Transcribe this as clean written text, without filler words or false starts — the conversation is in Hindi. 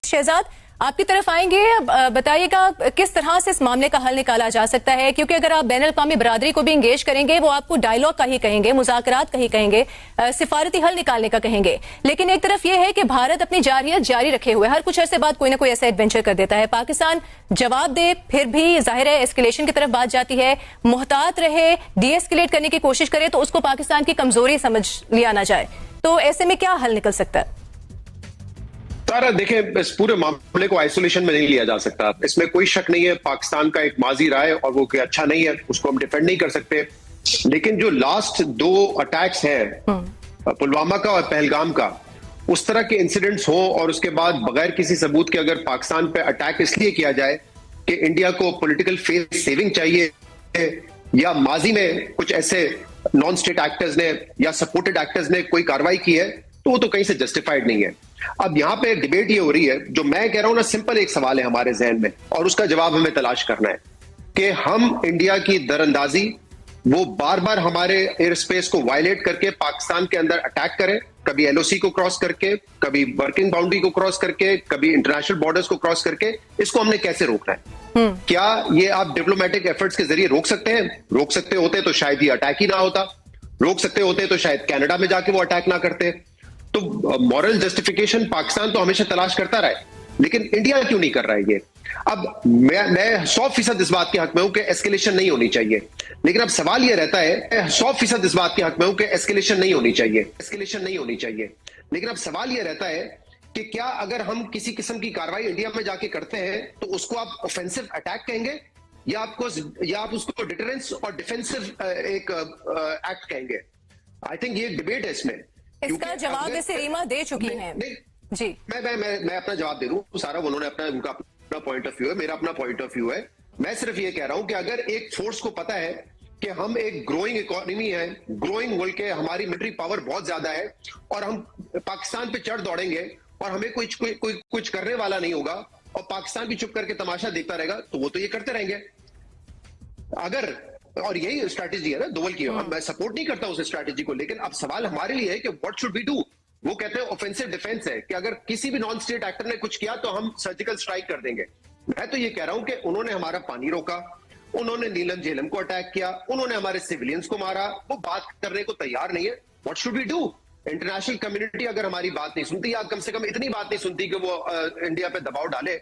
शहजाद, आपकी तरफ आएंगे। बताइएगा किस तरह से इस मामले का हल निकाला जा सकता है, क्योंकि अगर आप बैनुल अक़वामी बरादरी को भी इंगेज करेंगे, वो आपको डायलॉग का ही कहेंगे, मुज़ाकरात का ही कहेंगे, सिफारती हल निकालने का कहेंगे। लेकिन एक तरफ यह है कि भारत अपनी जारियत जारी रखे हुए हर कुछ अरसे बाद कोई ना कोई ऐसा एडवेंचर कर देता है। पाकिस्तान जवाब दे, फिर भी जाहिर है एस्केलेशन की तरफ बात जाती है। मुहतात रहे, डी एस्केलेट करने की कोशिश करे तो उसको पाकिस्तान की कमजोरी समझ लिया ना जाए। तो ऐसे में क्या हल निकल सकता है? तारा, देखें, इस पूरे मामले को आइसोलेशन में नहीं लिया जा सकता। इसमें कोई शक नहीं है, पाकिस्तान का एक माजी रहा है और वो कोई अच्छा नहीं है, उसको हम डिफेंड नहीं कर सकते। लेकिन जो लास्ट 2 अटैक्स हैं, पुलवामा का और पहलगाम का, उस तरह के इंसिडेंट्स हो और उसके बाद बगैर किसी सबूत के अगर पाकिस्तान पे अटैक इसलिए किया जाए कि इंडिया को पॉलिटिकल फेस सेविंग चाहिए या माजी में कुछ ऐसे नॉन स्टेट एक्टर्स ने या सपोर्टेड एक्टर्स ने कोई कार्रवाई की है, तो वो तो कहीं से जस्टिफाइड नहीं है। अब यहां पे डिबेट ये हो रही है, जो मैं कह रहा हूं ना, सिंपल एक सवाल है हमारे जहन में और उसका जवाब हमें तलाश करना है कि हम इंडिया की दरअंदाजी, वो बार बार हमारे एयर स्पेस को वायलेट करके पाकिस्तान के अंदर अटैक करें, कभी एलओसी को क्रॉस करके, कभी वर्किंग बाउंड्री को क्रॉस करके, कभी इंटरनेशनल बॉर्डर्स को क्रॉस करके, इसको हमने कैसे रोकना है? क्या ये आप डिप्लोमेटिक एफर्ट्स के जरिए रोक सकते हैं? रोक सकते होते तो शायद ये अटैक ही ना होता। रोक सकते होते तो शायद कनाडा में जाके वो अटैक ना करते। तो मॉरल जस्टिफिकेशन पाकिस्तान तो हमेशा तलाश करता रहा है, लेकिन इंडिया क्यों नहीं कर रहा है ये? अब मैं 100% इस बात के हक में हूं कि एस्केलेशन नहीं होनी चाहिए, लेकिन अब सवाल ये रहता है, 100% इस बात के हक में हूं कि एस्केलेशन नहीं होनी चाहिए, एस्केलेशन नहीं होनी चाहिए। लेकिन अब सवाल ये रहता है कि क्या अगर हम किसी किस्म की कार्रवाई इंडिया में जाके करते हैं तो उसको आप ऑफेंसिव अटैक कहेंगे या आप उसको डिटरेंस और डिफेंसिव एक एक्ट कहेंगे? आई थिंक ये डिबेट है इसमें। इसका जवाब वैसे रीमा दे चुकी हैं। जी, मैं अपना जवाब दे दूं सारा। उन्होंने उनका अपना पॉइंट ऑफ व्यू है, मेरा अपना पॉइंट ऑफ व्यू है। मैं सिर्फ ये कह रहा हूं कि अगर एक फोर्स को पता है कि हम एक ग्रोइंग इकोनॉमी है, ग्रोइंग मुल्क है, हमारी मिलिट्री पावर बहुत ज्यादा है और हम पाकिस्तान पे चढ़ दौड़ेंगे और हमें कुछ करने वाला नहीं होगा और पाकिस्तान भी चुप करके तमाशा देखता रहेगा, तो वो तो ये करते रहेंगे। अगर, और यही स्ट्रैटेजी है ना दोवल की, मैं सपोर्ट नहीं करता उस स्ट्रैटेजी को, लेकिन अब सवाल हमारे लिए है कि व्हाट शुड वी डू। वो कहते हैं ऑफेंसिव डिफेंस है कि अगर किसी भी नॉन स्टेट एक्टर ने कुछ किया तो हम सर्जिकल स्ट्राइक कर देंगे। मैं तो ये कह रहा हूं कि उन्होंने हमारा पानी रोका, उन्होंने नीलम झेलम को अटैक किया, उन्होंने हमारे सिविलियंस को मारा, वो बात करने को तैयार नहीं है। What should we do? International community अगर हमारी बात नहीं सुनती या कम से कम इतनी बात नहीं सुनती कि वो इंडिया पे दबाव डाले